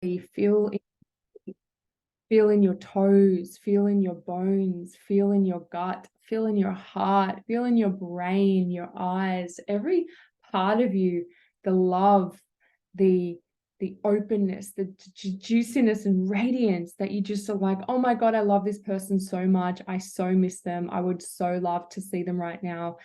feel in your toes, feel in your bones, feel in your gut, feel in your heart, feel in your brain, your eyes, every part of you, the love, the openness, the juiciness and radiance that you just are like, oh my God, I love this person so much. I so miss them. I would so love to see them right now.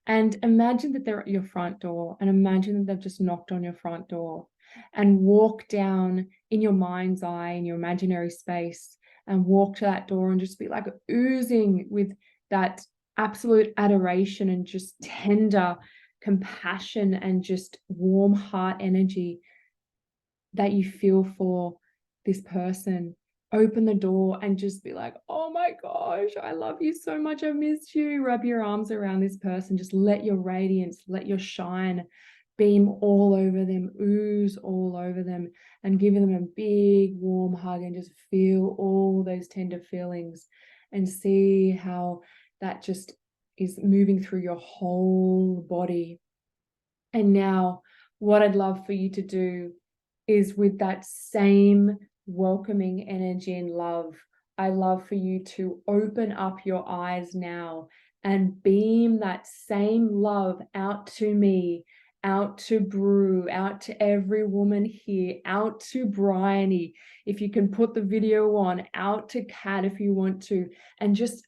And imagine that they're at your front door, and imagine that they've just knocked on your front door, and walk down in your mind's eye, in your imaginary space, and walk to that door and just be like oozing with that absolute adoration and just tender compassion and just warm heart energy that you feel for this person. Open the door and just be like, oh my gosh, I love you so much. I miss you. Rub your arms around this person. Just let your radiance, let your shine beam all over them, ooze all over them, and give them a big warm hug and just feel all those tender feelings and see how that just is moving through your whole body. And now what I'd love for you to do is, with that same welcoming energy and love, I love for you to open up your eyes now and beam that same love out to me, out to Brew, out to every woman here, out to Bryony, if you can put the video on, out to Kat if you want to, and just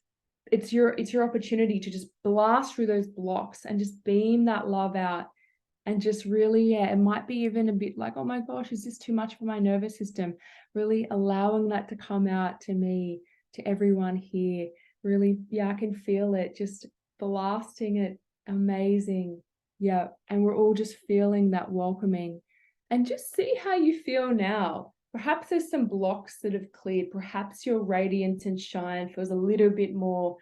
it's your opportunity to just blast through those blocks and just beam that love out. And just really, it might be even a bit like, oh my gosh, is this too much for my nervous system? Really allowing that to come out to me, to everyone here. Really, I can feel it, just blasting it. Amazing. Yeah. And we're all just feeling that welcoming. And just see how you feel now. Perhaps there's some blocks that have cleared. Perhaps your radiance and shine feels a little bit more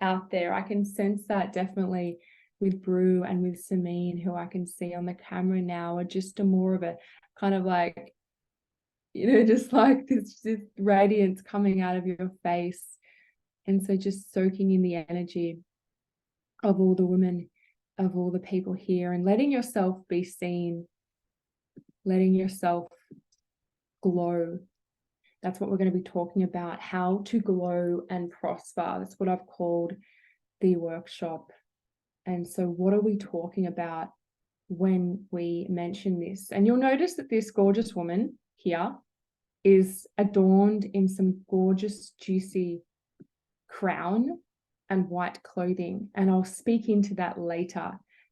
out there. I can sense that definitely with Brew and with Sameen, who I can see on the camera now, are just a more of a kind of like, just like this radiance coming out of your face. And so just soaking in the energy of all the women, of all the people here, and letting yourself be seen, letting yourself glow. That's what we're going to be talking about, how to glow and prosper. That's what I've called the workshop. And so what are we talking about when we mention this? And you'll notice that this gorgeous woman here is adorned in some gorgeous, juicy crown and white clothing. And I'll speak into that later.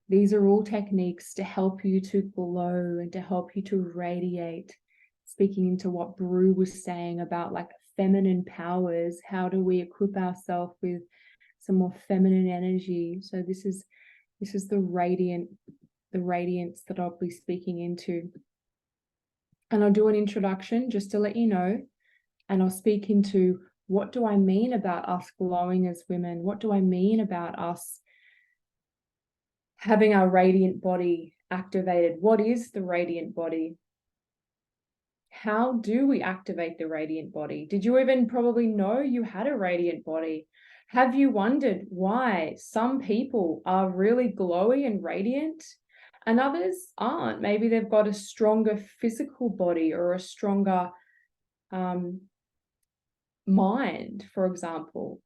These are all techniques to help you to glow and to help you to radiate. Speaking into what Brew was saying about like feminine powers, how do we equip ourselves with some more feminine energy? So this is the radiance that I'll be speaking into. And I'll do an introduction just to let you know, and I'll speak into what do I mean about us glowing as women? What do I mean about us having our radiant body activated? What is the radiant body? How do we activate the radiant body? Did you even probably know you had a radiant body? Have you wondered why some people are really glowy and radiant and others aren't? Maybe they've got a stronger physical body or a stronger mind, for example.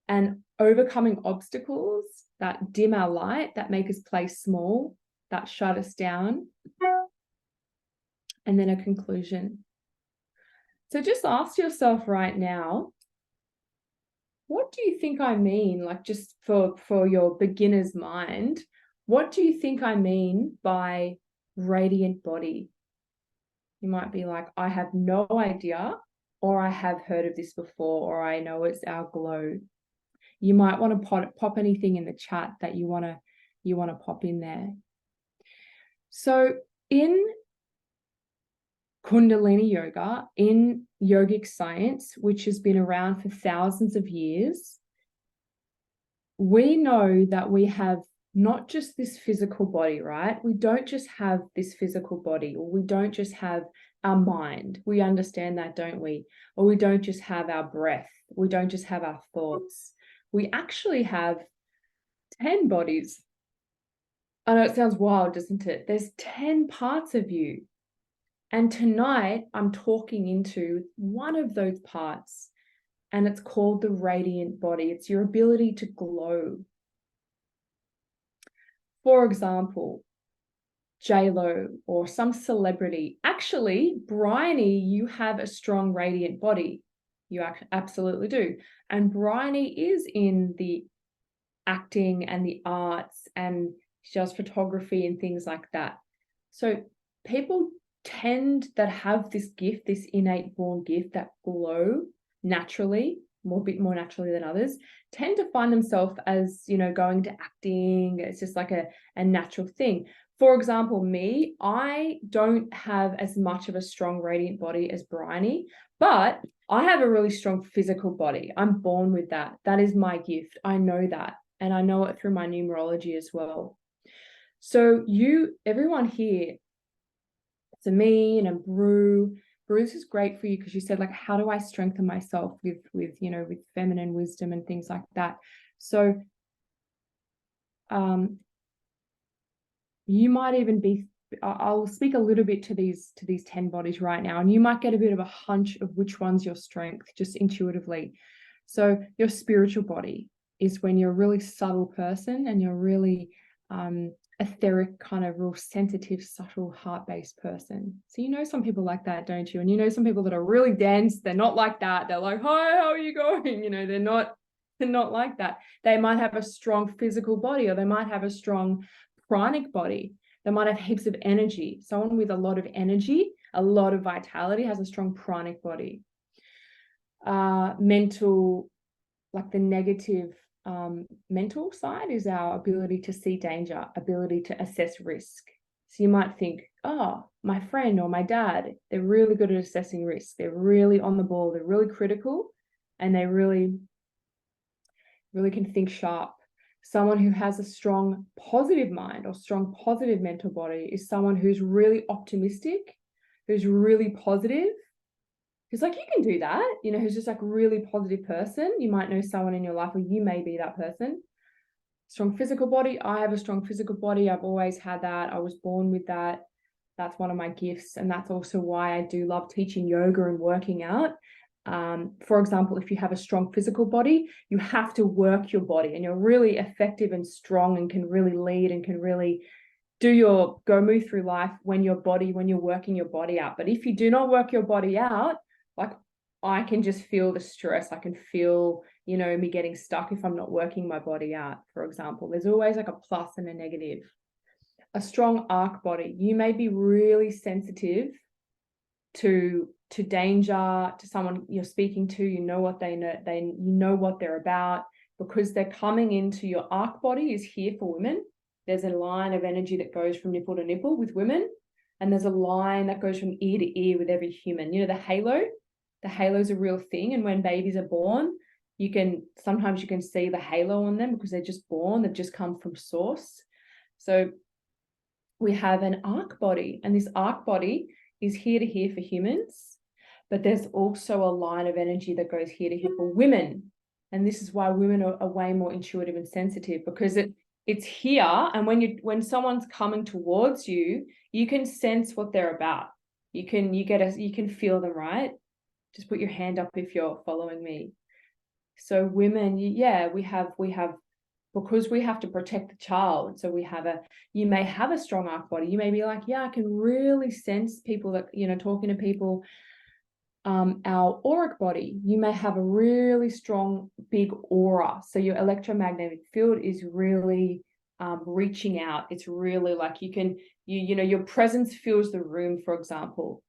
And overcoming obstacles that dim our light, that make us play small, that shut us down. And then a conclusion. So just ask yourself right now, what do you think I mean? Like, just for your beginner's mind, what do you think I mean by radiant body? You might be like, I have no idea, or I have heard of this before, or I know it's our glow. You might want to pop anything in the chat that you want to pop in there. So in Kundalini yoga, in yogic science, which has been around for thousands of years, we know that we have not just this physical body, right? We don't just have this physical body, or we don't just have our mind. We understand that, don't we? Or we don't just have our breath. We don't just have our thoughts. We actually have 10 bodies. I know it sounds wild, doesn't it? There's 10 parts of you. And tonight I'm talking into one of those parts, and it's called the radiant body. It's your ability to glow. For example, J-Lo or some celebrity. Actually, Bryony, you have a strong radiant body. You absolutely do. And Bryony is in the acting and the arts, and she does photography and things like that. So people that have this gift, this innate born gift that glow naturally, a bit more naturally than others, tend to find themselves as, going to acting. It's just like a natural thing. For example, me, I don't have as much of a strong radiant body as Bryony, but I have a really strong physical body. I'm born with that. That is my gift. I know that. And I know it through my numerology as well. So everyone here, so me and Brew, this is great for you because you said, like, how do I strengthen myself with feminine wisdom and things like that? So you might even be, I'll speak a little bit to these 10 bodies right now, and you might get a bit of a hunch of which one's your strength, just intuitively. So your spiritual body is when you're a really subtle person and you're really etheric, kind of real sensitive, subtle, heart-based person. So some people like that, don't you? And some people that are really dense, they're not like that. They're like, hi, how are you going? They're not like that. They might have a strong physical body, or they might have a strong pranic body. They might have heaps of energy. Someone with a lot of energy, a lot of vitality, has a strong pranic body. Mental, like the negative mental side, is our ability to see danger, ability to assess risk. So you might think, oh, my friend or my dad, they're really good at assessing risk. They're really on the ball. They're really critical, and they really, really can think sharp. Someone who has a strong positive mind or strong positive mental body is someone who's really optimistic, who's really positive, who's like, you can do that, who's just like a really positive person. You might know someone in your life, or you may be that person. Strong physical body. I have a strong physical body. I've always had that. I was born with that. That's one of my gifts. And that's also why I do love teaching yoga and working out. For example, if you have a strong physical body, you have to work your body, and you're really effective and strong and can really lead and can really move through life when you're working your body out. But if you do not work your body out, like, I can just feel the stress. I can feel, me getting stuck if I'm not working my body out, for example. There's always like a plus and a negative. A strong arc body. You may be really sensitive to danger, to someone you're speaking to. You know what what they're about, because they're coming into your arc body is here for women. There's a line of energy that goes from nipple to nipple with women, and there's a line that goes from ear to ear with every human. The halo. The halo is a real thing, and when babies are born, sometimes you can see the halo on them because they're just born. They've just come from source. So we have an arc body, and this arc body is here to here for humans, but there's also a line of energy that goes here to here for women. And this is why women are way more intuitive and sensitive, because it's here, and when someone's coming towards you, you can sense what they're about. You can feel them, right? Just put your hand up if you're following me. So women, we have because we have to protect the child. So you may have a strong arc body. You may be like, I can really sense people that, talking to people. Our auric body, you may have a really strong, big aura. So your electromagnetic field is really reaching out. It's really like your presence fills the room, for example.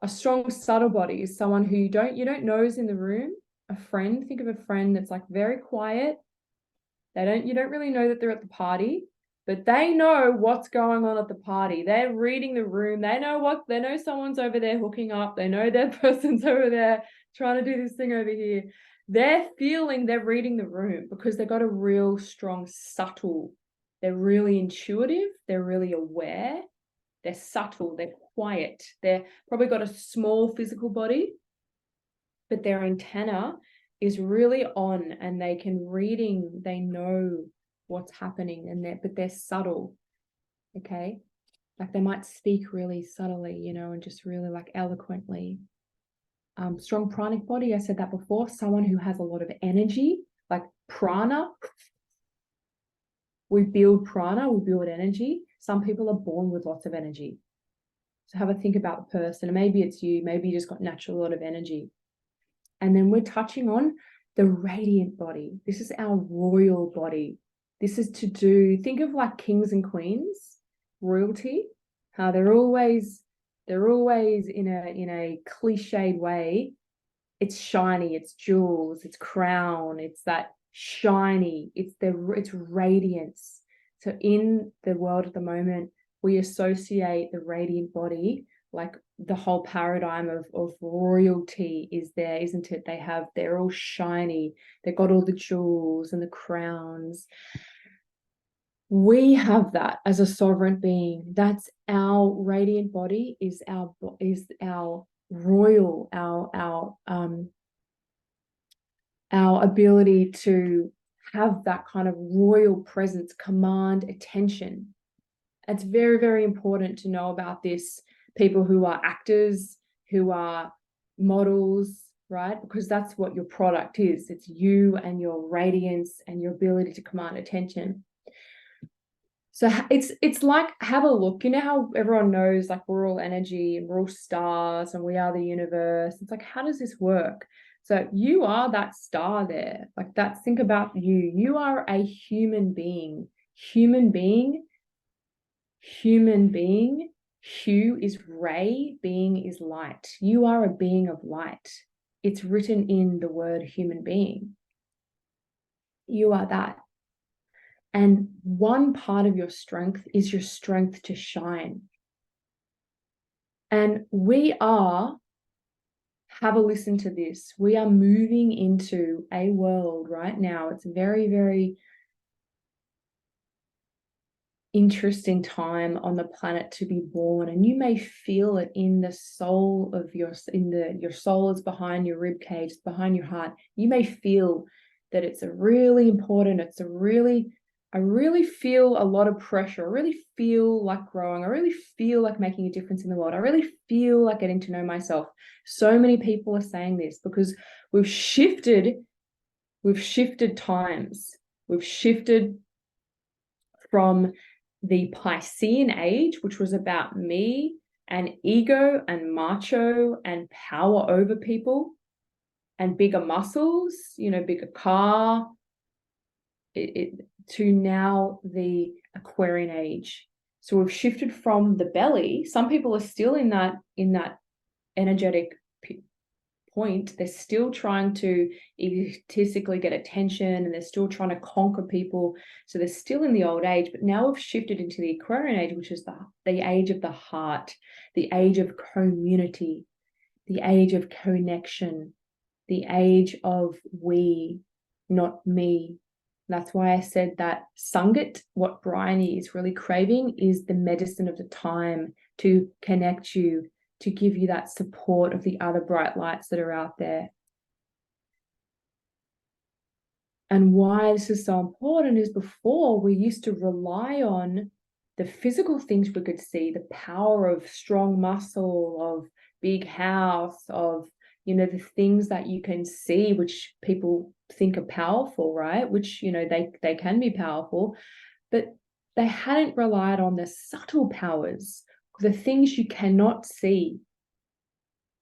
A strong subtle body is someone who you don't know is in the room. A friend, think of a friend that's like very quiet. You don't really know that they're at the party, but they know what's going on at the party. They're reading the room. They know someone's over there hooking up. They know that person's over there trying to do this thing over here. They're reading the room because they've got a real strong, subtle. They're really intuitive. They're really aware. They're subtle. They're quiet. They're probably got a small physical body, but their antenna is really on, and they know what's happening, but they're subtle. Okay. Like they might speak really subtly, you know, and just really like eloquently. Strong pranic body, I said that before. Someone who has a lot of energy, like prana. We build prana, we build energy. Some people are born with lots of energy. So have a think about the person. And maybe it's you, maybe you just got naturally a lot of energy. And then we're touching on the radiant body. This is our royal body. This is to do, think of like kings and queens, royalty, how they're always in a cliched way. It's shiny, it's jewels, it's crown, it's that shiny, it's radiance. So in the world at the moment, we associate the radiant body, like the whole paradigm of royalty is there, isn't it? They're all shiny, they've got all the jewels and the crowns. We have that as a sovereign being. That's our radiant body, is our royal, our ability to have that kind of royal presence, command attention. It's very, very important to know about this. People who are actors, who are models, right? Because that's what your product is. It's you and your radiance and your ability to command attention. So it's like, have a look. You know how everyone knows like we're all energy and we're all stars and we are the universe. It's like, how does this work? So you are that star there. Like that, think about you. You are a human being. Human being. Hue is ray, being is light. You are a being of light. It's written in the word human being. You are that. And one part of your strength is your strength to shine. And have a listen to this. We are moving into a world right now. It's very, very interesting time on the planet to be born. And you may feel it in the soul of your soul is behind your rib cage, behind your heart. You may feel that it's a really important, I really feel a lot of pressure. I really feel like growing. I really feel like making a difference in the world. I really feel like getting to know myself. So many people are saying this because we've shifted times. We've shifted from the Piscean age, which was about me and ego and macho and power over people and bigger muscles, you know, bigger car, to now the Aquarian age. So we've shifted from the belly. Some people are still in that energetic point. They're still trying to egotistically get attention and they're still trying to conquer people. So they're still in the old age, but now we've shifted into the Aquarian age, which is the age of the heart, the age of community, the age of connection, the age of we, not me. That's why I said that Sangat, what Bryony is really craving, is the medicine of the time to connect you, to give you that support of the other bright lights that are out there. And why this is so important is before we used to rely on the physical things we could see, the power of strong muscle, of big house, of, you know, the things that you can see, which people think are powerful, right? Which, you know, they can be powerful, but they hadn't relied on the subtle powers, the things you cannot see.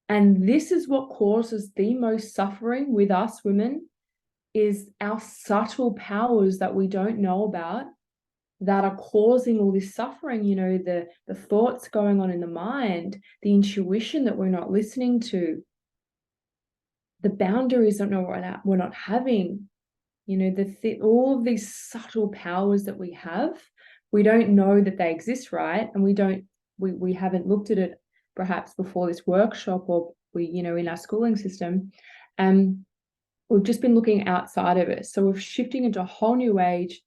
And this is what causes the most suffering with us women, is our subtle powers that we don't know about that are causing all this suffering. You know, the thoughts going on in the mind, the intuition that we're not listening to, the boundaries that we're not having, you know, all of these subtle powers that we have, we don't know that they exist, right? And we haven't looked at it perhaps before this workshop, or we, you know, in our schooling system. We've just been looking outside of it. So we're shifting into a whole new age,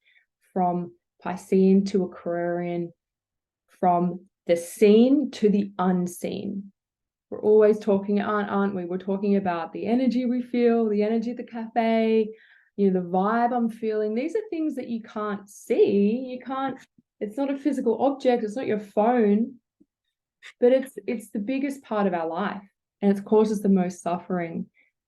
from Piscean to Aquarian, from the seen to the unseen. We're always talking, aren't we? We're talking about the energy we feel, the energy at the cafe, you know, the vibe I'm feeling. These are things that you can't see. You can't, It's not a physical object. It's not your phone, but it's the biggest part of our life, and it causes the most suffering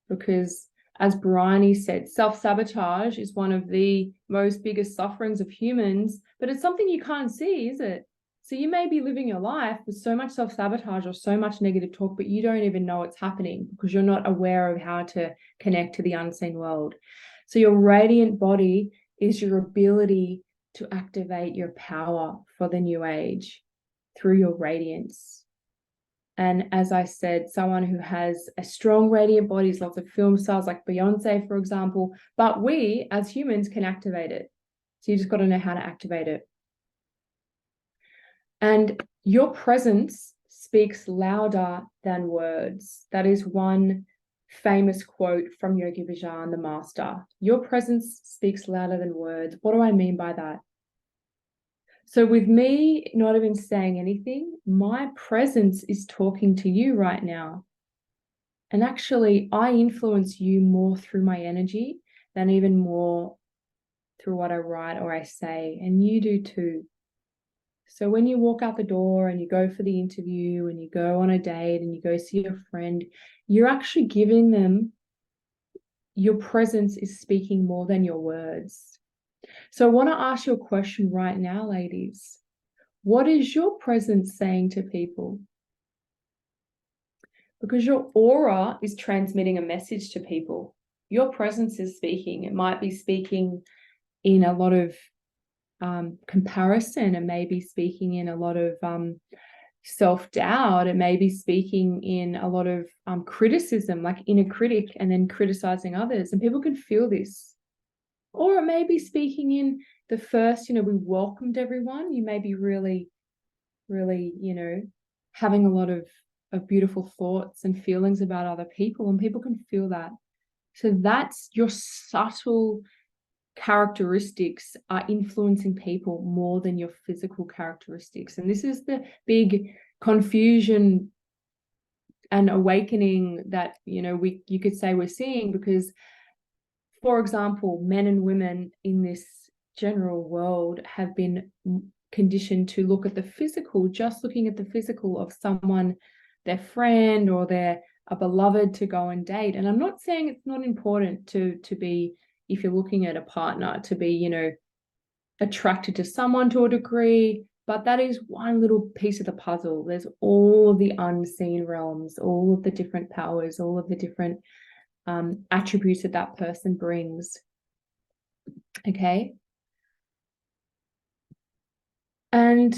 because, as Bryony said, self-sabotage is one of the most biggest sufferings of humans, but it's something you can't see, is it? So you may be living your life with so much self-sabotage or so much negative talk, but you don't even know it's happening because you're not aware of how to connect to the unseen world. So your radiant body is your ability to activate your power for the new age through your radiance. And as I said, someone who has a strong radiant body is lots of film stars like Beyonce, for example, but we as humans can activate it. So you just got to know how to activate it. And your presence speaks louder than words. That is one famous quote from Yogi Bhajan, the master. Your presence speaks louder than words. What do I mean by that? So with me not even saying anything, my presence is talking to you right now. And actually, I influence you more through my energy than even more through what I write or I say. And you do too. So when you walk out the door and you go for the interview and you go on a date and you go see your friend, you're actually giving them, your presence is speaking more than your words. So I want to ask you a question right now, ladies. What is your presence saying to people? Because your aura is transmitting a message to people. Your presence is speaking. It might be speaking in a lot of comparison. It may be speaking in a lot of self-doubt. It may be speaking in a lot of criticism, like inner critic, and then criticizing others. And people can feel this. Or it may be speaking in the first, we welcomed everyone. You may be really, really, having a lot of beautiful thoughts and feelings about other people, and people can feel that. So that's your subtle characteristics are influencing people more than your physical characteristics. And this is the big confusion and awakening that, you could say we're seeing, because, for example, men and women in this general world have been conditioned to look at the physical, just looking at the physical of someone, their friend or a beloved to go and date. And I'm not saying it's not important to be, if you're looking at a partner, to be, attracted to someone to a degree, but that is one little piece of the puzzle. There's all of the unseen realms, all of the different powers, all of the different attributes that person brings. Okay. And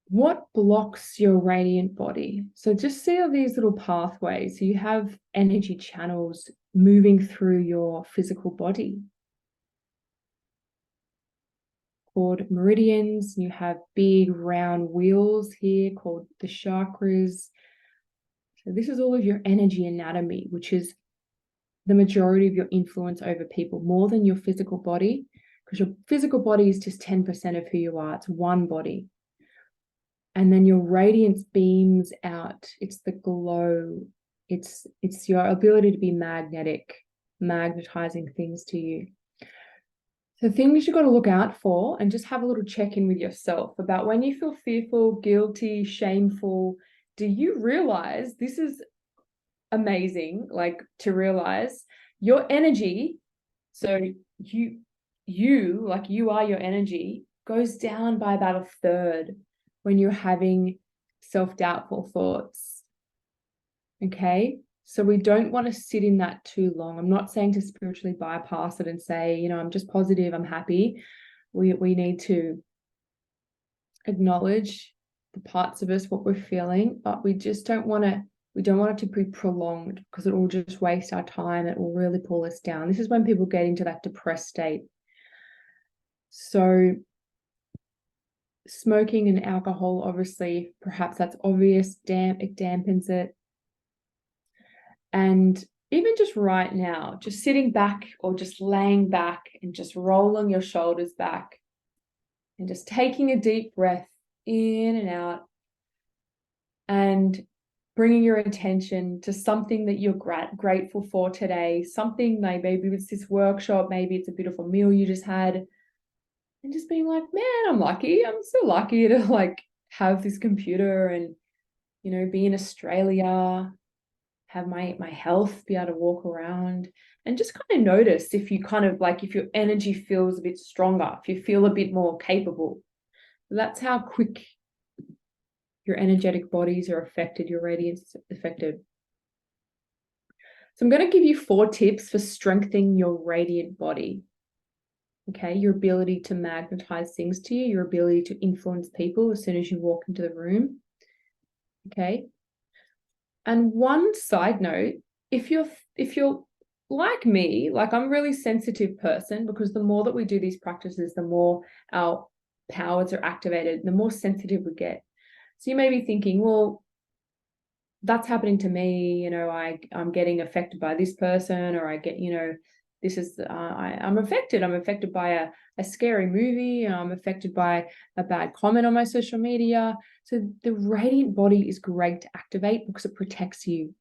what blocks your radiant body? So just see all these little pathways. So you have energy channels moving through your physical body called meridians. You have big round wheels here called the chakras. So this is all of your energy anatomy, which is the majority of your influence over people, more than your physical body, because your physical body is just 10% of who you are. It's one body. And then your radiance beams out. It's the glow. It's your ability to be magnetic, magnetizing things to you. So things you've got to look out for, and just have a little check-in with yourself about when you feel fearful, guilty, shameful. Do you realize, this is amazing, like to realize your energy, so you like you are your energy, goes down by about a third when you're having self-doubtful thoughts. Okay, so we don't want to sit in that too long. I'm not saying to spiritually bypass it and say, I'm just positive, I'm happy. We need to acknowledge the parts of us, what we're feeling, but we just don't want to, we don't want it to be prolonged, because it will just waste our time. It will really pull us down. This is when people get into that depressed state. So smoking and alcohol, obviously, perhaps that's obvious, it dampens it. And even just right now, just sitting back or just laying back and just rolling your shoulders back and just taking a deep breath in and out, and bringing your attention to something that you're grateful for today, something like maybe it's this workshop, maybe it's a beautiful meal you just had, and just being like, man, I'm lucky. I'm so lucky to like have this computer and, you know, be in Australia, have my health, be able to walk around, and just kind of notice if you kind of like, if your energy feels a bit stronger, if you feel a bit more capable. That's how quick your energetic bodies are affected, your radiance affected. So I'm going to give you 4 tips for strengthening your radiant body. Okay, your ability to magnetize things to you, your ability to influence people as soon as you walk into the room. Okay. And one side note, if you're like me, like I'm a really sensitive person, because the more that we do these practices, the more our powers are activated, the more sensitive we get. So you may be thinking, well, that's happening to me, you know, I'm getting affected by this person, or I get, you know, this is I'm affected by a scary movie, I'm affected by a bad comment on my social media. So the radiant body is great to activate because it protects you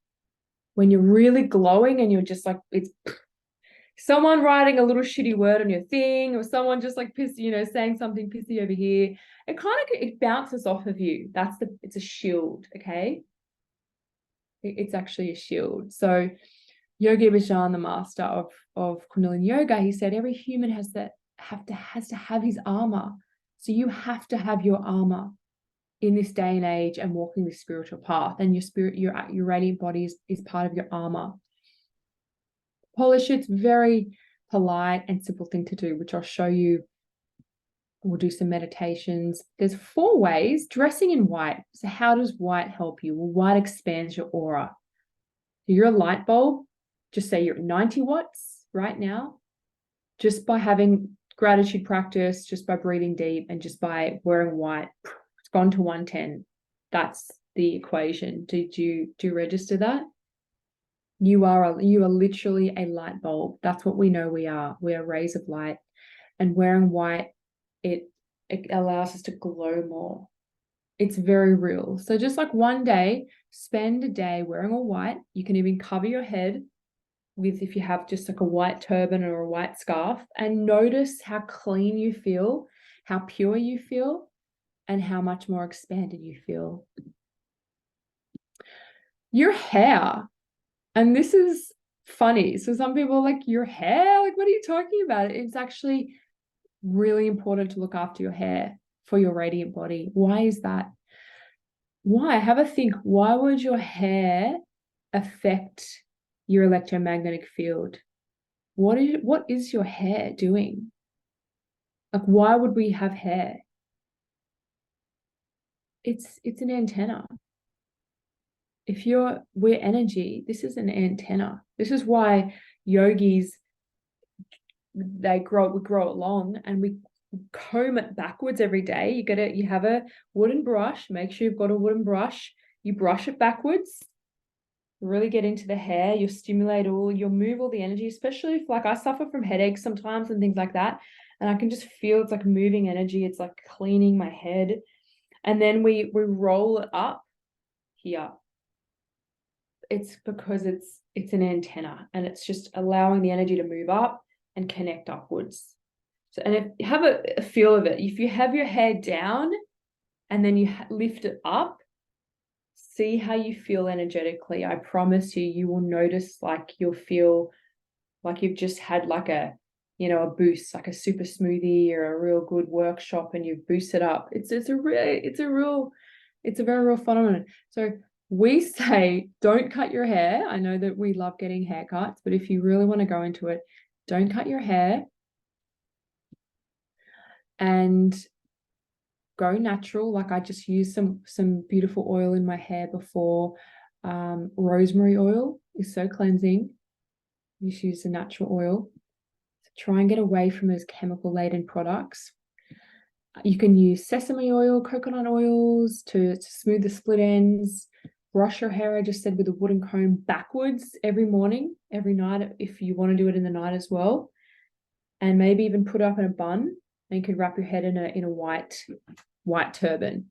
when you're really glowing and you're just like, it's someone writing a little shitty word on your thing, or someone just like pissy, you know, saying something pissy over here. It kind of, it bounces off of you. It's a shield. Okay, it's actually a shield. So Yogi Bhajan, the master of Kundalini Yoga, he said every human has to have his armor. So you have to have your armor in this day and age and walking this spiritual path. And your spirit, your radiant body is part of your armor. Polish it's very polite and simple thing to do, which I'll show you. We'll do some meditations. There's 4 ways. Dressing in white. So how does white help you? Well, white expands your aura. So you're a light bulb. Just say you're at 90 watts right now. Just by having gratitude practice, just by breathing deep, and just by wearing white, it's gone to 110. That's the equation. Do you register that? You are literally a light bulb. That's what we know we are. We are rays of light. And wearing white, it allows us to glow more. It's very real. So just like one day, spend a day wearing all white. You can even cover your head with, if you have just like a white turban or a white scarf, and notice how clean you feel, how pure you feel, and how much more expanded you feel. Your hair. And this is funny. So some people are like, your hair? Like, what are you talking about? It's actually really important to look after your hair for your radiant body. Why is that? Why? Have a think. Why would your hair affect your electromagnetic field? What is your hair doing? Like, why would we have hair? It's an antenna. If we're energy, this is an antenna. This is why yogis, we grow it long, and we comb it backwards every day. You have a wooden brush. Make sure you've got a wooden brush. You brush it backwards. Really get into the hair. You'll move all the energy, especially if, like, I suffer from headaches sometimes and things like that. And I can just feel it's like moving energy. It's like cleaning my head. And then we roll it up here. It's because it's an antenna, and it's just allowing the energy to move up and connect upwards. So, and if you have a feel of it, if you have your hair down and then you lift it up, see how you feel energetically. I promise you will notice, like, you'll feel like you've just had like a boost, like a super smoothie or a real good workshop, and you've boosted up. It's a very real phenomenon. So we say, don't cut your hair. I know that we love getting haircuts, but if you really want to go into it, don't cut your hair and go natural. Like, I just use some beautiful oil in my hair before. Rosemary oil is so cleansing. You should use the natural oil. So try and get away from those chemical laden products. You can use sesame oil, coconut oils to smooth the split ends. Brush your hair, I just said, with a wooden comb backwards every morning, every night, if you want to do it in the night as well. And maybe even put it up in a bun, and you could wrap your head in a white turban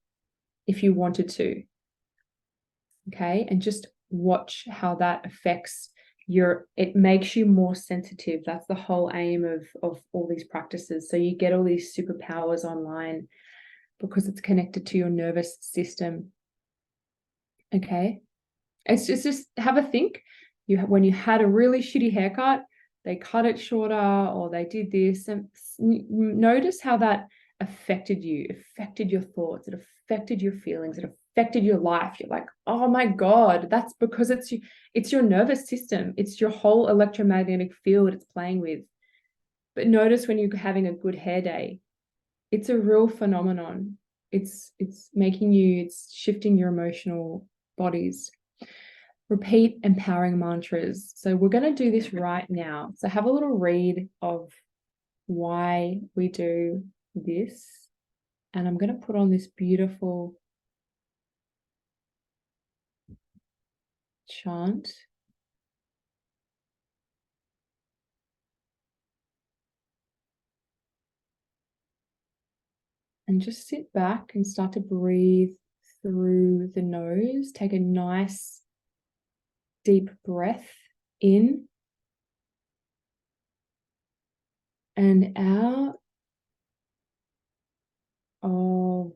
if you wanted to. Okay, and just watch how that affects it makes you more sensitive. That's the whole aim of all these practices. So you get all these superpowers online because it's connected to your nervous system. Okay. It's just have a think. When you had a really shitty haircut, they cut it shorter or they did this, and notice how that affected you, affected your thoughts, it affected your feelings, it affected your life. You're like, oh my God, that's because it's your nervous system. It's your whole electromagnetic field it's playing with. But notice when you're having a good hair day, it's a real phenomenon. It's shifting your emotional bodies. Repeat empowering mantras. So we're going to do this right now. So have a little read of why we do this. And I'm going to put on this beautiful chant. And just sit back and start to breathe through the nose. Take a nice deep breath in and out of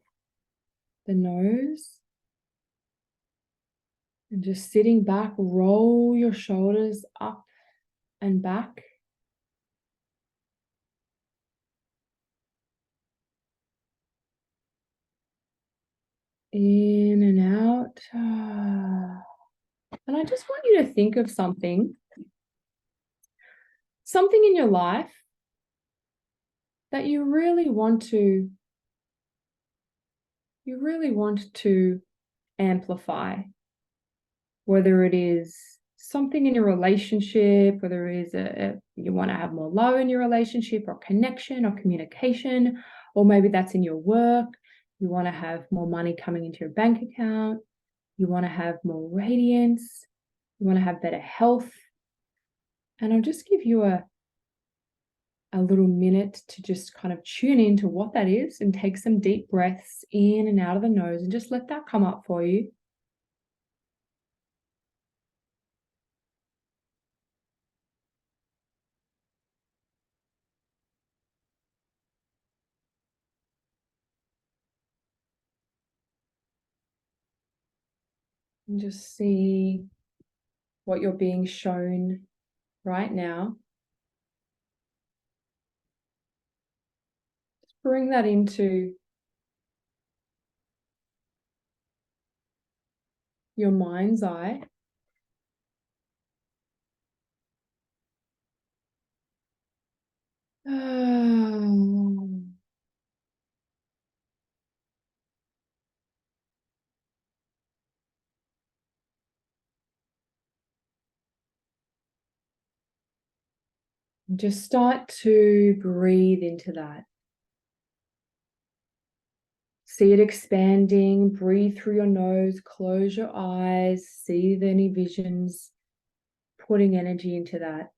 the nose. And just sitting back, roll your shoulders up and back. In and out. And I just want you to think of something in your life that you really want to amplify, whether it is something in your relationship, whether it is you want to have more love in your relationship or connection or communication, or maybe that's in your work. You want to have more money coming into your bank account. You want to have more radiance. You want to have better health. And I'll just give you a little minute to just kind of tune into what that is and take some deep breaths in and out of the nose and just let that come up for you. And just see what you're being shown right now. Just bring that into your mind's eye. Just start to breathe into that. See it expanding. Breathe through your nose. Close your eyes. See any visions. Putting energy into that.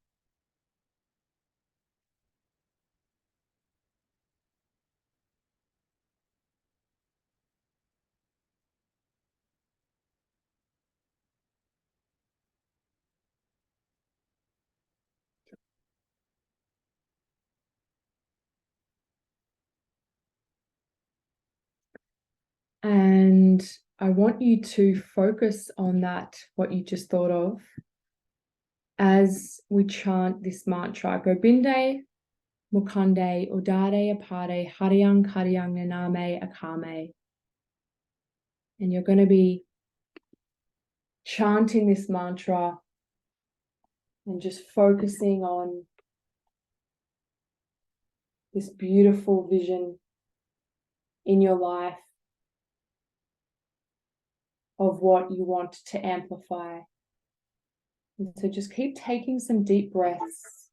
And I want you to focus on that, what you just thought of, as we chant this mantra. Gobinde, Mukande, Udade, Apade, Haryang, Karyang, Naname, Akame. And you're going to be chanting this mantra and just focusing on this beautiful vision in your life of what you want to amplify. And so just keep taking some deep breaths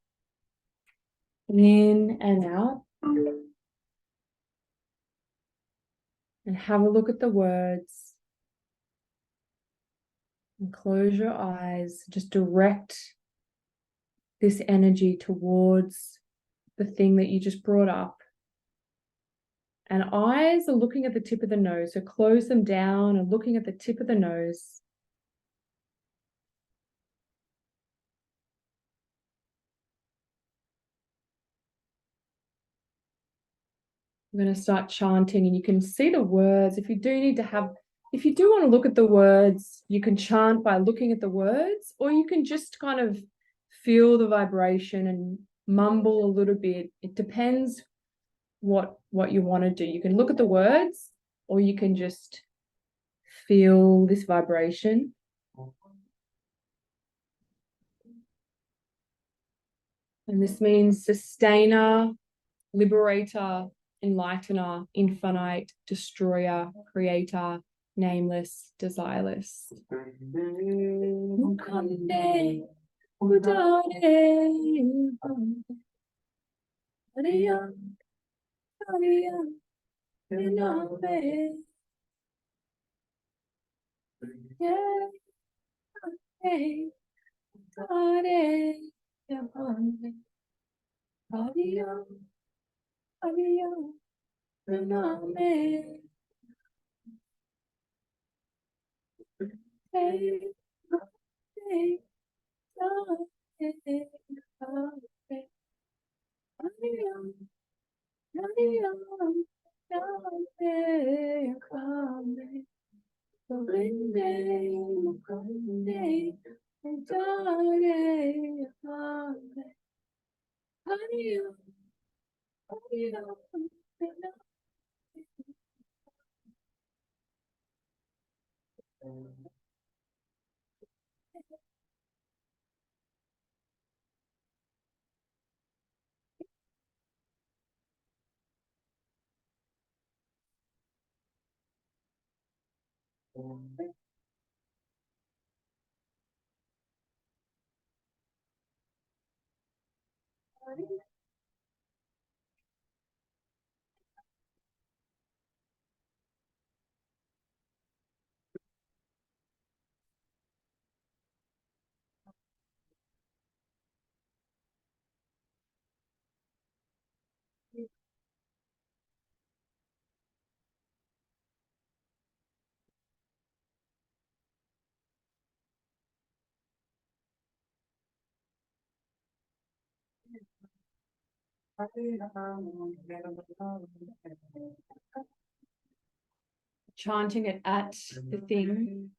in and out. And have a look at the words. And close your eyes. Just direct this energy towards the thing that you just brought up. And eyes are looking at the tip of the nose. So close them down and looking at the tip of the nose. I'm going to start chanting, and you can see the words. If you do want to look at the words, you can chant by looking at the words, or you can just kind of feel the vibration and mumble a little bit. It depends what you want to do. You can look at the words, or you can just feel this vibration. And this means sustainer, liberator, enlightener, infinite, destroyer, creator, nameless, desireless. Chanting it at the thing.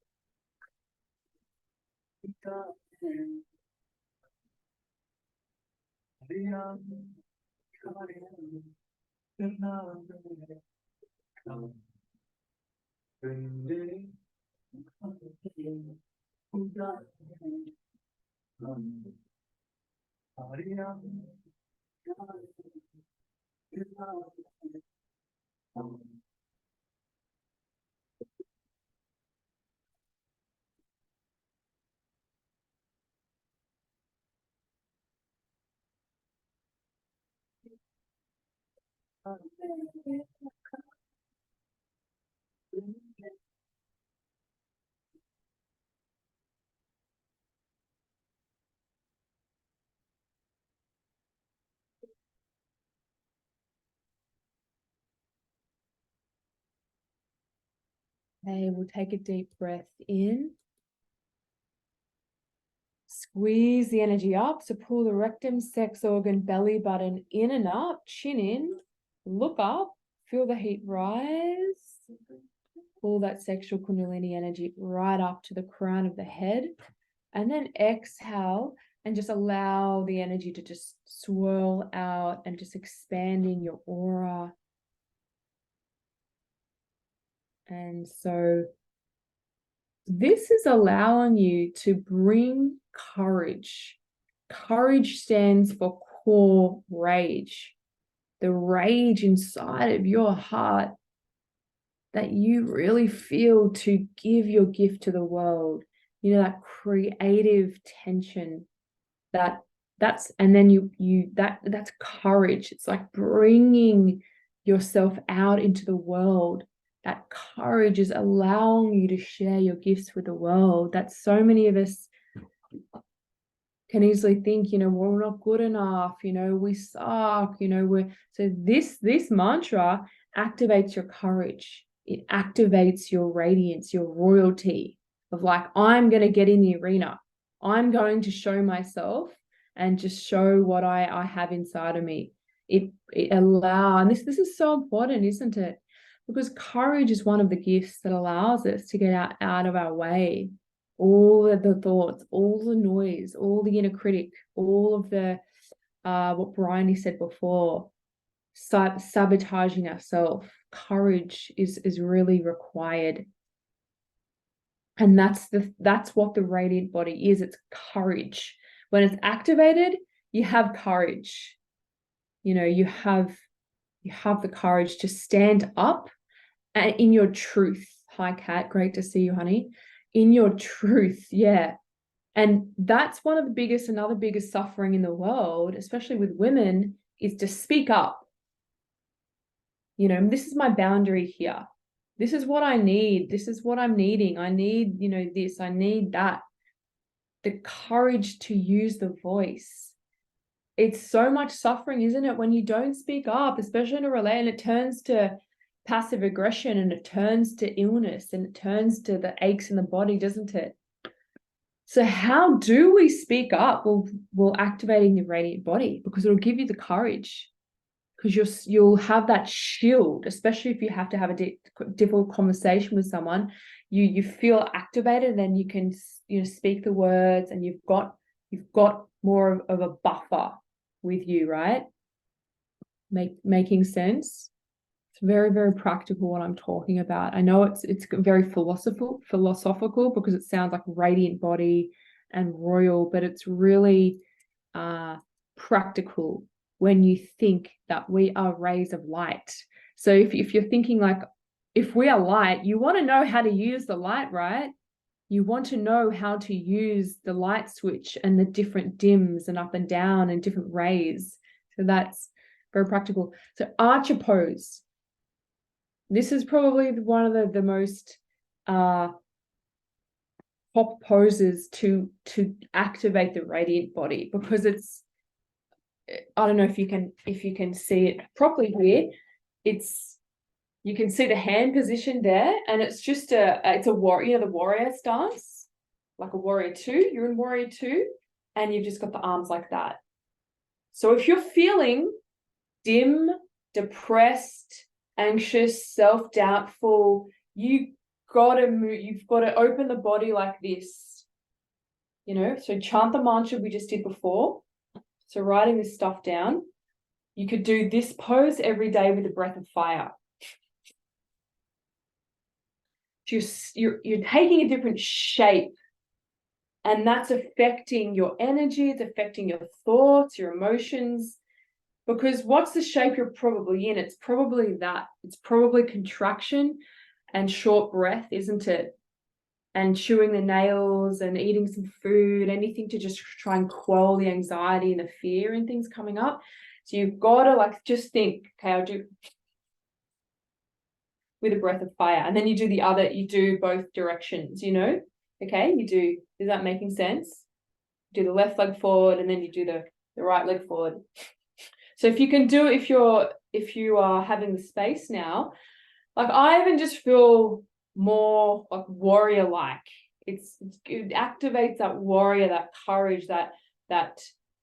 Okay, we'll take a deep breath in. Squeeze the energy up. So pull the rectum, sex organ, belly button in and up, chin in, look up, feel the heat rise. Pull that sexual kundalini energy right up to the crown of the head. And then exhale and just allow the energy to just swirl out and just expanding your aura. And so this is allowing you to bring courage. Courage stands for core rage, the rage inside of your heart that you really feel to give your gift to the world. You know, that creative tension that's courage. It's like bringing yourself out into the world. That courage is allowing you to share your gifts with the world. That so many of us can easily think, you know, well, we're not good enough, you know, we suck, you know, so this mantra activates your courage. It activates your radiance, your royalty of like, I'm going to get in the arena. I'm going to show myself and just show what I have inside of me. it allow, and this is so important, isn't it? Because courage is one of the gifts that allows us to get out of our way. All of the thoughts, all the noise, all the inner critic, all of the what Bryony said before, sabotaging ourselves. Courage is really required. And that's what the radiant body is. It's courage. When it's activated, you have courage. You know, you have the courage to stand up and in your truth. Hi, Kat. Great to see you, honey. In your truth, yeah. And that's one of the another biggest suffering in the world, especially with women, is to speak up. You know, this is my boundary here. This is what I need. This is what I'm needing. I need, you know, this, I need that. The courage to use the voice. It's so much suffering, isn't it? When you don't speak up, especially in a relay, and it turns to passive aggression, and it turns to illness, and it turns to the aches in the body, doesn't it? So how do we speak up? Well, activating the radiant body, because it'll give you the courage, because you'll have that shield, especially if you have to have a difficult conversation with someone. You feel activated, and then you can, you know, speak the words, and you've got more of a buffer with you, right? Making sense? It's very, very practical what I'm talking about. I know it's very philosophical because it sounds like radiant body and royal, but it's really practical when you think that we are rays of light. So if you're thinking like, if we are light, you want to know how to use the light, right? You want to know how to use the light switch and the different dims and up and down and different rays. So that's very practical. So archer pose. This is probably one of the most top poses to activate the radiant body, because it's, I don't know if you can see it properly here. You can see the hand position there, and it's just it's a warrior, you know, the warrior stance, like a warrior 2. You're in warrior 2, and you've just got the arms like that. So if you're feeling dim, depressed, anxious, self-doubtful, you've got to open the body like this. You know, so chant the mantra we just did before. So writing this stuff down, you could do this pose every day with a breath of fire. You're taking a different shape, and that's affecting your energy, it's affecting your thoughts, your emotions, because what's the shape you're probably in? It's probably contraction and short breath, isn't it? And chewing the nails and eating some food, anything to just try and quell the anxiety and the fear and things coming up. So you've got to like just think, okay, I'll do with a breath of fire, and then you do both directions, you know? Okay, is that making sense? Do the left leg forward, and then you do the right leg forward. So if you can do it, if you are having the space now, like I even just feel more like warrior-like. It activates that warrior, that courage, that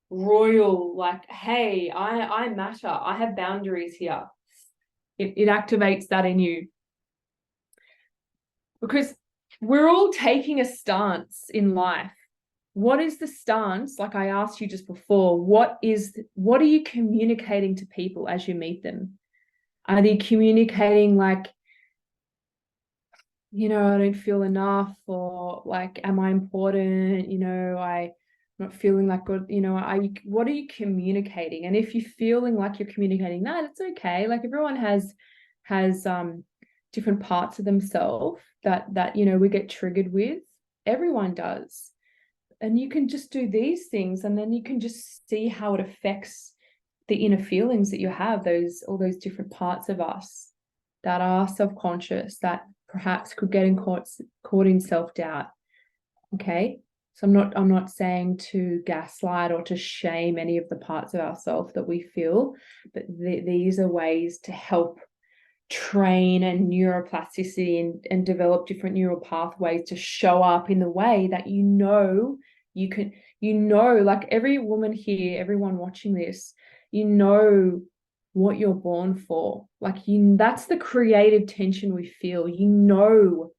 royal, like, hey, I matter, I have boundaries here. It activates that in you, because we're all taking a stance in life. What is the stance? Like I asked you just before, what are you communicating to people as you meet them? Are they communicating like, you know, I don't feel enough, or like, am I important? You know, I'm not feeling like good. You know, what are you communicating? And if you're feeling like you're communicating that, it's okay. Like everyone has different parts of themselves that you know we get triggered with. Everyone does. And you can just do these things, and then you can just see how it affects the inner feelings that you have, all those different parts of us that are self-conscious, that perhaps could get caught in self-doubt. Okay, so I'm not saying to gaslight or to shame any of the parts of ourselves that we feel, but these are ways to help train and neuroplasticity and develop different neural pathways to show up in the way that you can, like every woman here, everyone watching this, You know what you're born for. Like, that's the creative tension we feel. You know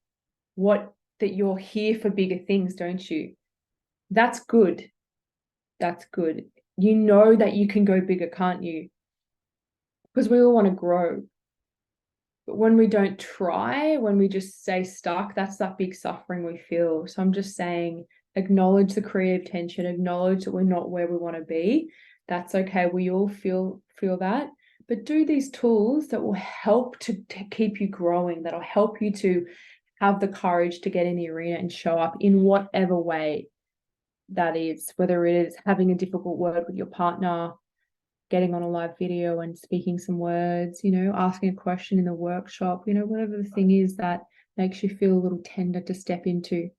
that you're here for bigger things, don't you? That's good. That's good. You know that you can go bigger, can't you? Because we all want to grow. But when we don't try, when we just stay stuck, that's that big suffering we feel. So I'm just saying, acknowledge the creative tension, acknowledge that we're not where we want to be. That's okay. We all feel that. But do these tools that will help to keep you growing, that'll help you to have the courage to get in the arena and show up in whatever way that is, whether it is having a difficult word with your partner, getting on a live video and speaking some words, asking a question in the workshop, whatever the thing is that makes you feel a little tender to step into.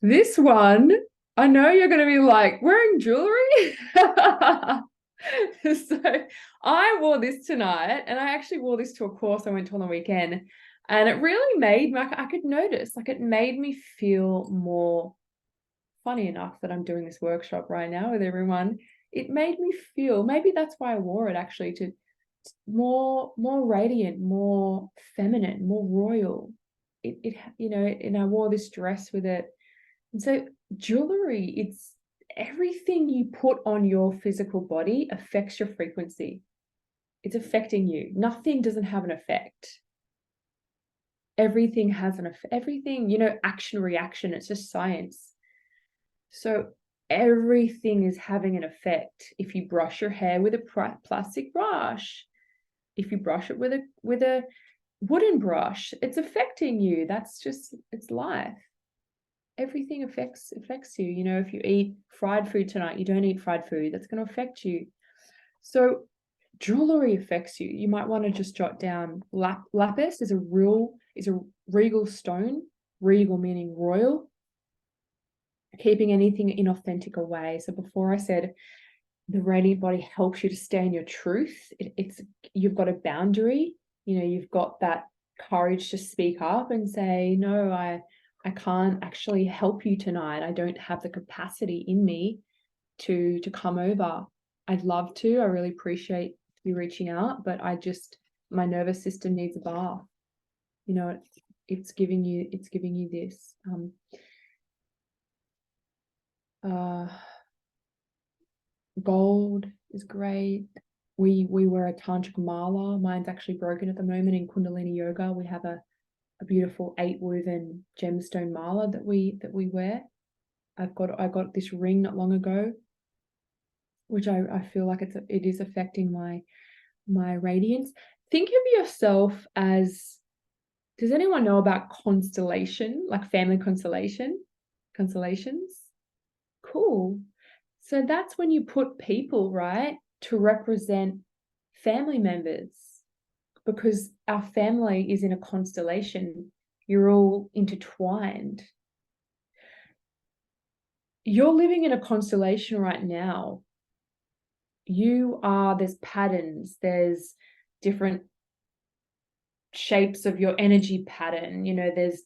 This one, I know you're going to be like, wearing jewelry? So I wore this tonight, and I actually wore this to a course I went to on the weekend, and it really made me, I could notice, like, it made me feel more, funny enough that I'm doing this workshop right now with everyone. It made me feel, maybe that's why I wore it, actually, to more radiant, more feminine, more royal. And I wore this dress with it. And so jewelry, it's everything you put on your physical body affects your frequency. It's affecting you. Nothing doesn't have an effect. Everything has an effect. Everything, action, reaction, it's just science. So everything is having an effect. If you brush your hair with a plastic brush, if you brush it with a wooden brush, it's affecting you. That's just, it's life. Everything affects you. If you eat fried food tonight, you don't eat fried food, that's going to affect you. So jewelry affects you. You might want to just jot down lapis is a regal stone. Regal meaning royal. Keeping anything inauthentic away. So before I said the radiant body helps you to stay in your truth. You've got a boundary. You've got that courage to speak up and say, no, I can't actually help you tonight. I don't have the capacity in me to come over. I'd love to. I really appreciate you reaching out, but my nervous system needs a bath. It's giving you this. Gold is great. We wear a tantric mala. Mine's actually broken at the moment in Kundalini yoga. We have a beautiful 8 woven gemstone mala that we wear. I got this ring not long ago, which I feel like it is affecting my radiance. Think of yourself as, does anyone know about constellation, like family constellations? Cool. So that's when you put people, right, to represent family members, because our family is in a constellation. You're all intertwined. You're living in a constellation right now. There's patterns, there's different shapes of your energy pattern. There's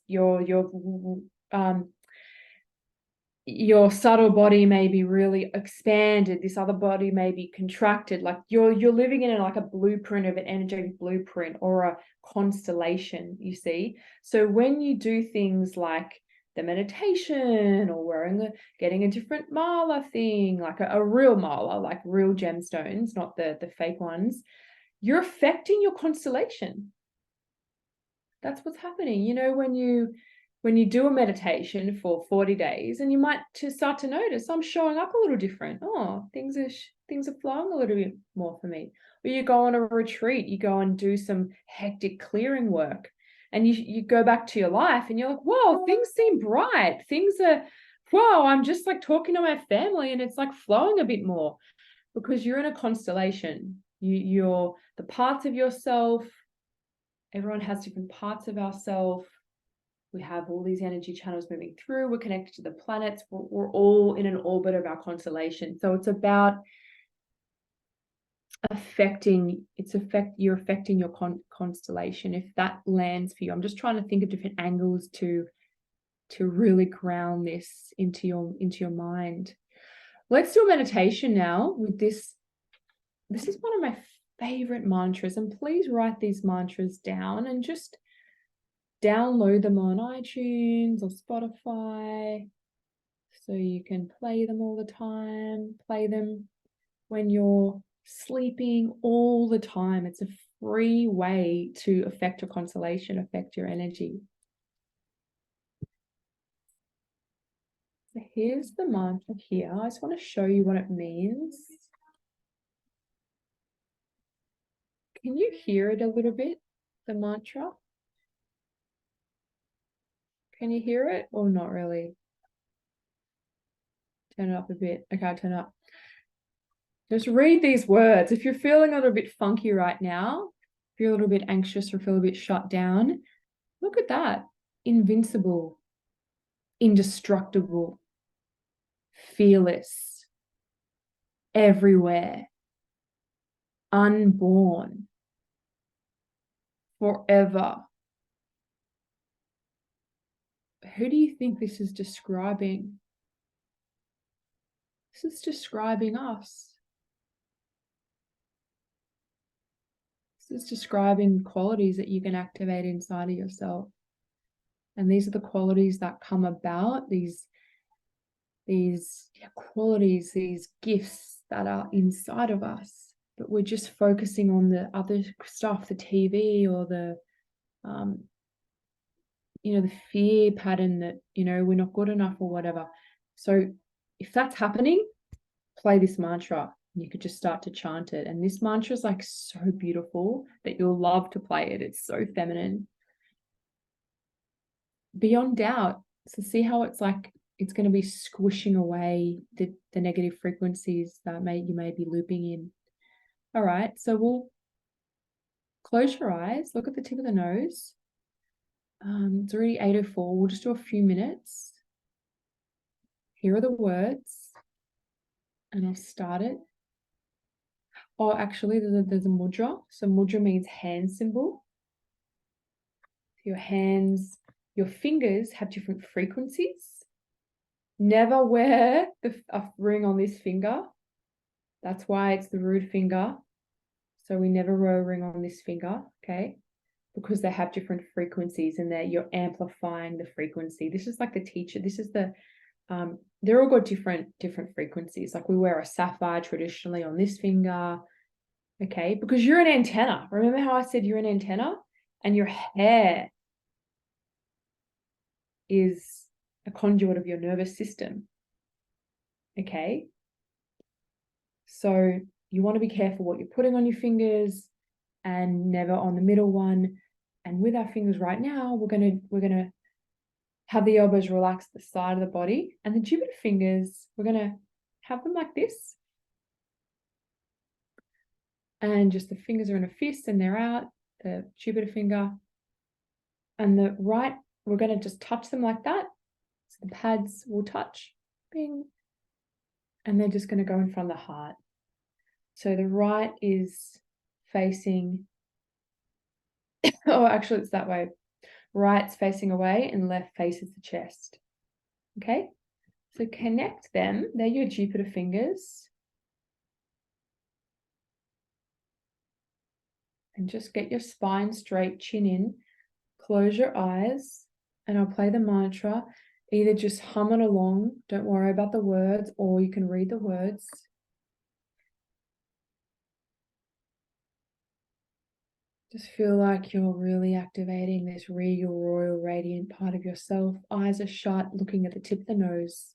your subtle body may be really expanded, this other body may be contracted. Like you're living in like a blueprint of an energetic blueprint or a constellation, you see. So when you do things like the meditation or getting a different mala thing, like a real mala, like real gemstones, not the fake ones, you're affecting your constellation. That's what's happening. When you do a meditation for 40 days, and you might start to notice, I'm showing up a little different. Oh, things are flowing a little bit more for me. Or you go on a retreat, you go and do some hectic clearing work, and you go back to your life and you're like, whoa, things seem bright. I'm just like talking to my family and it's like flowing a bit more, because you're in a constellation. You're the parts of yourself. Everyone has different parts of ourselves. We have all these energy channels moving through. We're connected to the planets. We're all in an orbit of our constellation. So it's about you're affecting your constellation. If that lands for you, I'm just trying to think of different angles to really ground this into your mind. Let's do a meditation now with this this is one of my favorite mantras, and please write these mantras down and just download them on iTunes or Spotify so you can play them all the time, play them when you're sleeping all the time. It's a free way to affect your constellation, affect your energy. So here's the mantra here. I just want to show you what it means. Can you hear it a little bit, the mantra? Can you hear it or not really? Turn it up a bit. Okay, I'll turn it up. Just read these words. If you're feeling a little bit funky right now, if you're a little bit anxious or feel a bit shut down, look at that. Invincible, indestructible, fearless, everywhere, unborn, forever. Who do you think this is describing? This is describing us. This is describing qualities that you can activate inside of yourself. And these are the qualities that come about, these qualities, these gifts that are inside of us, but we're just focusing on the other stuff, the TV or the the fear pattern that, we're not good enough or whatever. So if that's happening, play this mantra. You could just start to chant it. And this mantra is like so beautiful that you'll love to play it. It's so feminine. Beyond doubt. So see how it's like, it's going to be squishing away the negative frequencies that you may be looping in. All right. So we'll close your eyes, look at the tip of the nose. It's already 8:04. We'll just do a few minutes. Here are the words, and I'll start it. Oh, actually, there's a mudra. So mudra means hand symbol. Your hands, your fingers have different frequencies. Never wear a ring on this finger. That's why it's the root finger. So we never wear a ring on this finger, okay? Because they have different frequencies and you're amplifying the frequency. This is like the teacher. This is the they're all got different frequencies. Like we wear a sapphire traditionally on this finger, okay? Because you're an antenna. Remember how I said you're an antenna? And your hair is a conduit of your nervous system, okay? So you want to be careful what you're putting on your fingers and never on the middle one. And with our fingers right now, we're gonna have the elbows relax the side of the body, and the Jupiter fingers, we're gonna have them like this. And just the fingers are in a fist and they're out, the Jupiter finger. And the right, we're gonna just touch them like that. So the pads will touch, bing. And they're just gonna go in front of the heart. So the right is facing, oh, actually it's that way. Right's facing away and left faces the chest. Okay, so connect them. They're your Jupiter fingers. And just get your spine straight, chin in. Close your eyes and I'll play the mantra. Either just hum it along, don't worry about the words, or you can read the words. Just feel like you're really activating this regal, royal, radiant part of yourself. Eyes are shut, looking at the tip of the nose.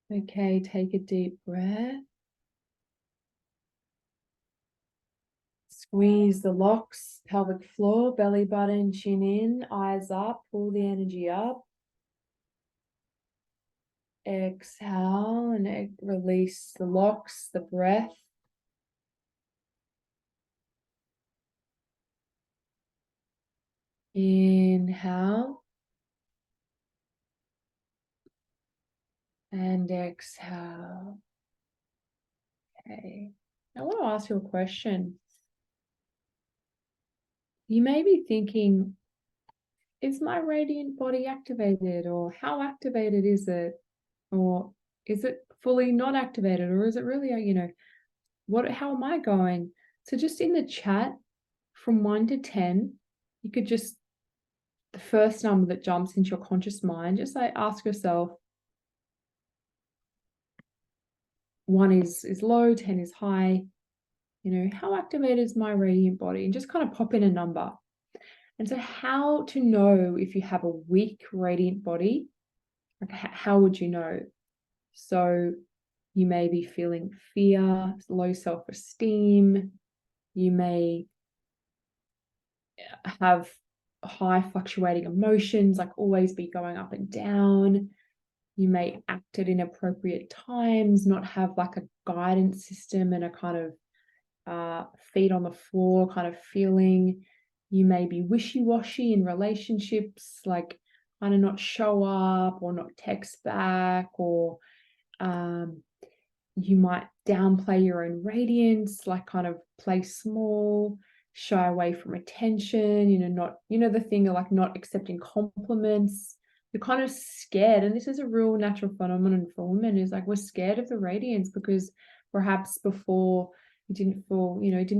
Okay, take a deep breath. Squeeze the locks, pelvic floor, belly button, chin in, eyes up, pull the energy up. Exhale and release the locks, the breath. Inhale and exhale. Okay. I want to ask you a question. You may be thinking, is my radiant body activated? Or how activated is it? Or is it fully not activated? Or is it really, how am I going? So just in the chat, from 1 to 10, you could just, the first number that jumps into your conscious mind, just like ask yourself, 1 is low, 10 is high. How activated is my radiant body? And just kind of pop in a number. And so how to know if you have a weak radiant body, like how would you know? So you may be feeling fear, low self-esteem. You may have high fluctuating emotions, like always be going up and down. You may act at inappropriate times, not have like a guidance system and a kind of feet on the floor kind of feeling. You may be wishy-washy in relationships, like kind of not show up or not text back, or you might downplay your own radiance, like kind of play small, shy away from attention, not, the thing of like not accepting compliments. You're kind of scared. And this is a real natural phenomenon for women, is like we're scared of the radiance because perhaps before you didn't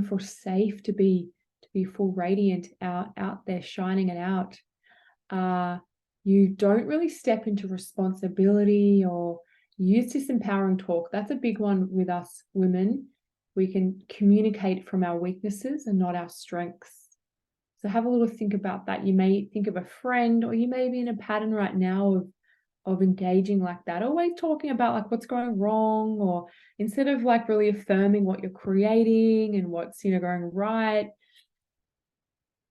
feel safe to be full radiant out there shining it out. You don't really step into responsibility or use this empowering talk. That's a big one with us women. We can communicate from our weaknesses and not our strengths. So have a little think about that. You may think of a friend, or you may be in a pattern right now of engaging like that, always talking about like what's going wrong, or instead of like really affirming what you're creating and what's going right.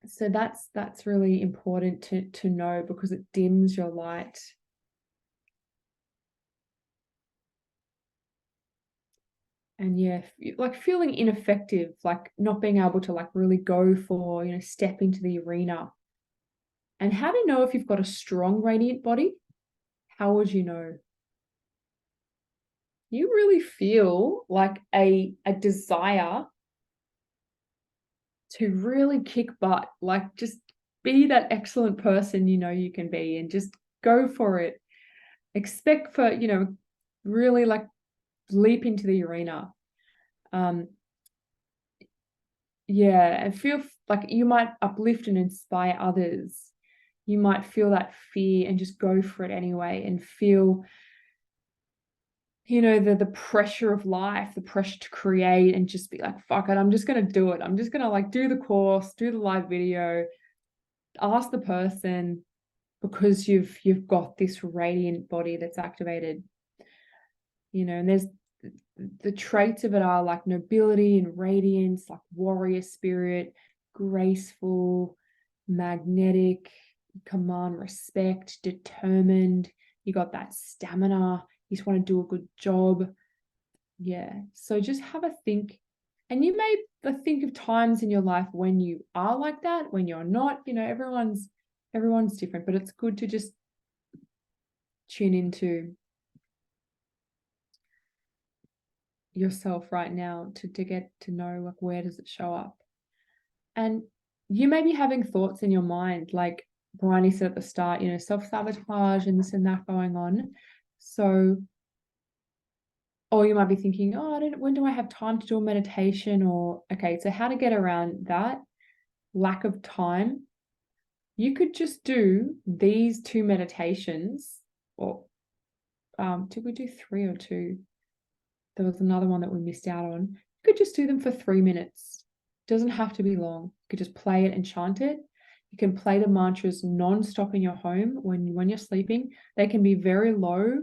So that's really important to know, because it dims your light. And yeah, like feeling ineffective, like not being able to like really go for, step into the arena. And how to know if you've got a strong radiant body? How would you know? You really feel like a desire to really kick butt, like just be that excellent person you can be, and just go for it. Expect for, really like leap into the arena. Yeah, and feel like you might uplift and inspire others. You might feel that fear and just go for it anyway, and feel, the pressure of life, the pressure to create, and just be like, fuck it, I'm just gonna do it. I'm just gonna like do the course, do the live video, ask the person, because you've got this radiant body that's activated. And there's the traits of it are like nobility and radiance, like warrior spirit, graceful, magnetic, command respect, determined. You got that stamina. You just want to do a good job. Yeah. So just have a think. And you may think of times in your life when you are like that, when you're not. Everyone's different, but it's good to just tune into yourself right now to get to know, like, where does it show up. And you may be having thoughts in your mind, like Bryony said at the start, self-sabotage and this and that going on. So, or you might be thinking, oh, when do I have time to do a meditation? Or, okay, so how to get around that lack of time? You could just do these 2 meditations, or did we do 3 or 2? There was another one that we missed out on. You could just do them for 3 minutes. It doesn't have to be long. You could just play it and chant it. You can play the mantras non-stop in your home when you're sleeping. They can be very low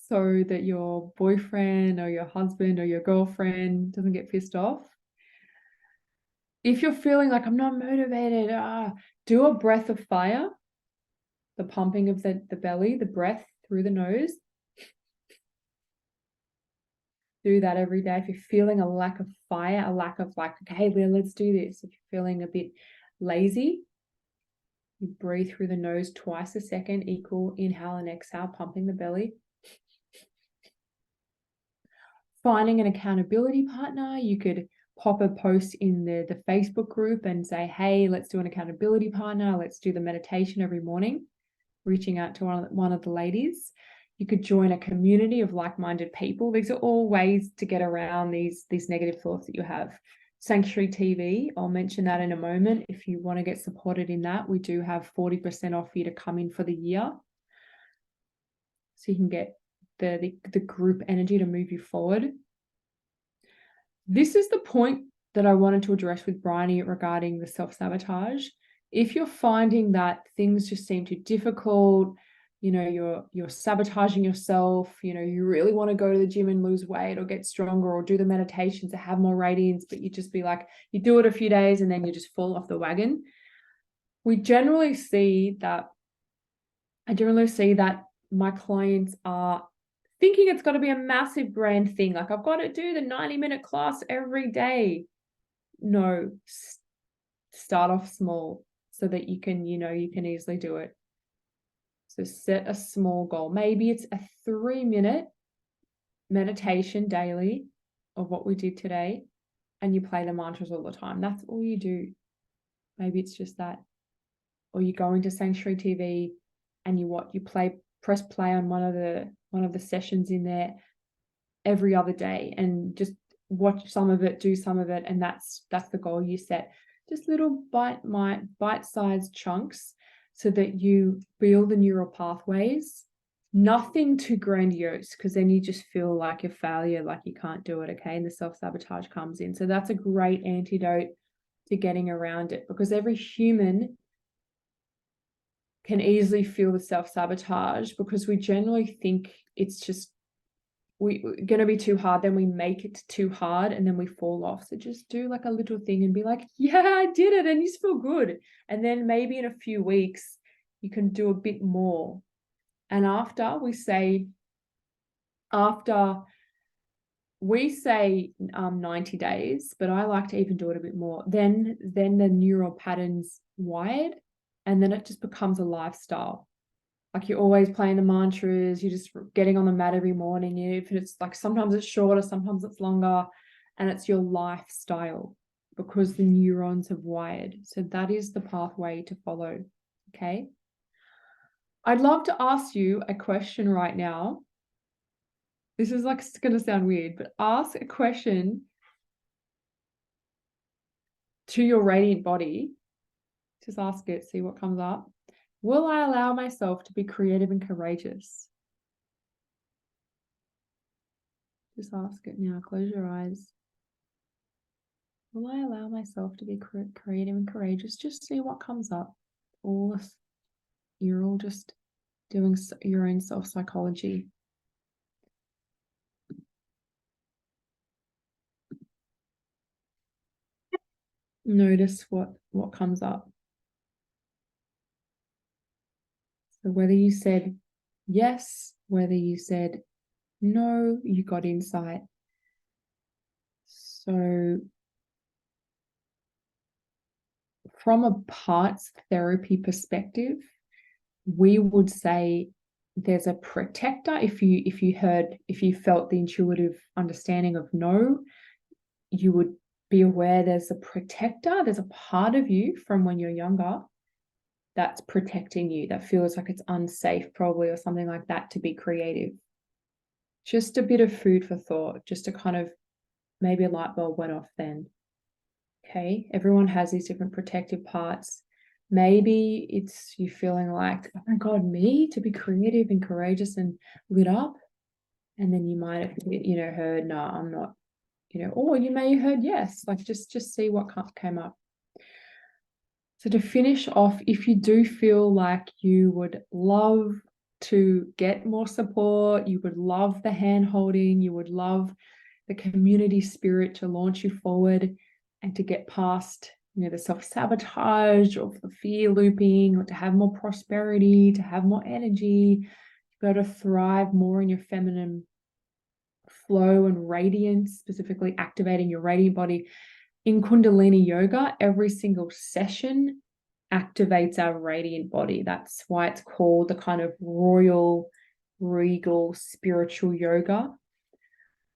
so that your boyfriend or your husband or your girlfriend doesn't get pissed off. If you're feeling like, I'm not motivated, do a breath of fire, the pumping of the belly, the breath through the nose. Do that every day. If you're feeling a lack of fire, a lack of like, okay, well, let's do this. If you're feeling a bit lazy, you breathe through the nose twice a second, equal inhale and exhale, pumping the belly. Finding an accountability partner, you could pop a post in the Facebook group and say, hey, let's do an accountability partner. Let's do the meditation every morning, reaching out to one of the ladies. You could join a community of like-minded people. These are all ways to get around these negative thoughts that you have. Sanctuary TV, I'll mention that in a moment. If you want to get supported in that, we do have 40% off for you to come in for the year. So you can get the group energy to move you forward. This is the point that I wanted to address with Bryony regarding the self-sabotage. If you're finding that things just seem too difficult, you're sabotaging yourself, you really want to go to the gym and lose weight or get stronger or do the meditation to have more radiance, but you just be like, you do it a few days and then you just fall off the wagon. I generally see that my clients are thinking it's got to be a massive grand thing. Like, I've got to do the 90-minute class every day. No, start off small so that you can easily do it. So set a small goal. Maybe it's a 3-minute meditation daily of what we did today, and you play the mantras all the time. That's all you do. Maybe it's just that. Or you go into Sanctuary TV and you press play on one of the sessions in there every other day, and just watch some of it, do some of it, and that's the goal you set. Just little bite-sized chunks so that you build the neural pathways. Nothing too grandiose, because then you just feel like a failure, like you can't do it, okay? And the self-sabotage comes in. So that's a great antidote to getting around it, because every human can easily feel the self-sabotage, because we generally think it's just we're going to be too hard, then we make it too hard and then we fall off. So just do like a little thing and be like, yeah, I did it, and you just feel good. And then maybe in a few weeks you can do a bit more. And after we say 90 days, but I like to even do it a bit more. Then the neural patterns wired, and then it just becomes a lifestyle. Like you're always playing the mantras, you're just getting on the mat every morning. If it's like sometimes it's shorter, sometimes it's longer, and it's your lifestyle because the neurons have wired. So that is the pathway to follow. Okay. I'd love to ask you a question right now. This is like going to sound weird, but ask a question to your radiant body. Just ask it, see what comes up. Will I allow myself to be creative and courageous? Just ask it now. Close your eyes. Will I allow myself to be creative and courageous? Just see what comes up. You're all just doing your own self-psychology. Notice what comes up. So whether you said yes, whether you said no, you got insight. So from a parts therapy perspective, we would say there's a protector. If you felt the intuitive understanding of no, you would be aware there's a protector. There's a part of you from when you're younger that's protecting you, that feels like it's unsafe probably or something like that to be creative. Just a bit of food for thought, just to kind of maybe a light bulb went off then. Okay, everyone has these different protective parts. Maybe it's you feeling like, oh my God, me to be creative and courageous and lit up. And then you might have, heard, no, I'm not, or you may have heard yes, like just see what came up. So to finish off, if you do feel like you would love to get more support, you would love the hand holding, you would love the community spirit to launch you forward and to get past, the self-sabotage or the fear looping, or to have more prosperity, to have more energy, to be able to thrive more in your feminine flow and radiance, specifically activating your radiant body. In Kundalini yoga, every single session activates our radiant body. That's why it's called the kind of royal, regal, spiritual yoga.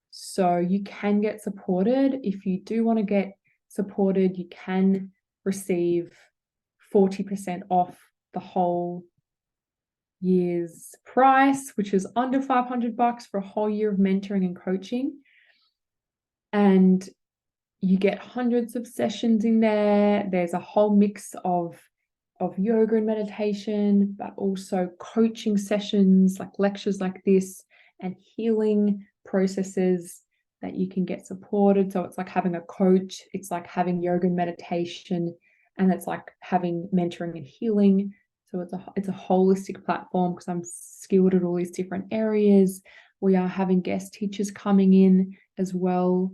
So you can get supported. If you do want to get supported, you can receive 40% off the whole year's price, which is under $500 for a whole year of mentoring and coaching. And you get hundreds of sessions in there. There's a whole mix of yoga and meditation, but also coaching sessions, like lectures like this, and healing processes that you can get supported. So it's like having a coach, it's like having yoga and meditation, and it's like having mentoring and healing. So it's a holistic platform because I'm skilled at all these different areas. We are having guest teachers coming in as well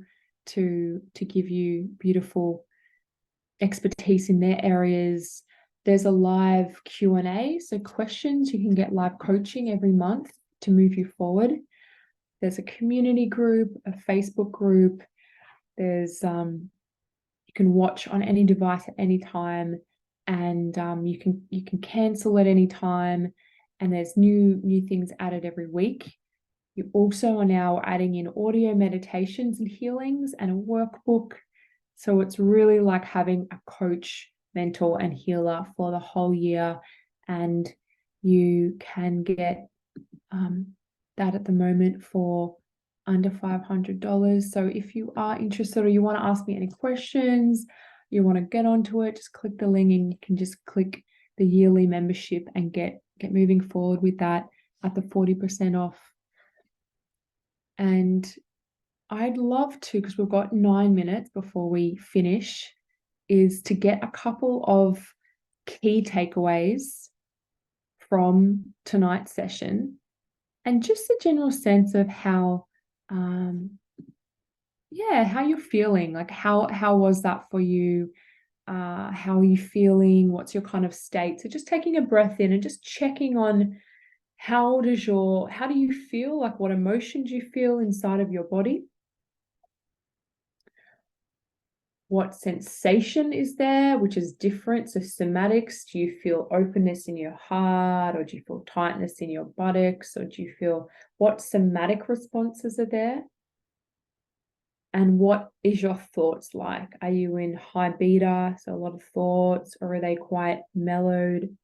to give you beautiful expertise in their areas. There's a live Q&A, so questions. You can get live coaching every month to move you forward. There's a community group, a Facebook group. There's you can watch on any device at any time, and you can cancel at any time. And there's new things added every week. You also are now adding in audio meditations and healings and a workbook. So it's really like having a coach, mentor, and healer for the whole year. And you can get that at the moment for under $500. So if you are interested or you want to ask me any questions, you want to get onto it, just click the link and you can just click the yearly membership and get moving forward with that at the 40% off. And I'd love to, because we've got 9 minutes before we finish, is to get a couple of key takeaways from tonight's session and just a general sense of how you're feeling. Like how was that for you? How are you feeling? What's your kind of state? So just taking a breath in and just checking on how do you feel, like what emotions you feel inside of your body. What sensation is there, which is different? So somatics, do you feel openness in your heart, or do you feel tightness in your buttocks, or do you feel, what somatic responses are there? And what is your thoughts like? Are you in high beta, so a lot of thoughts, or are they quite mellowed?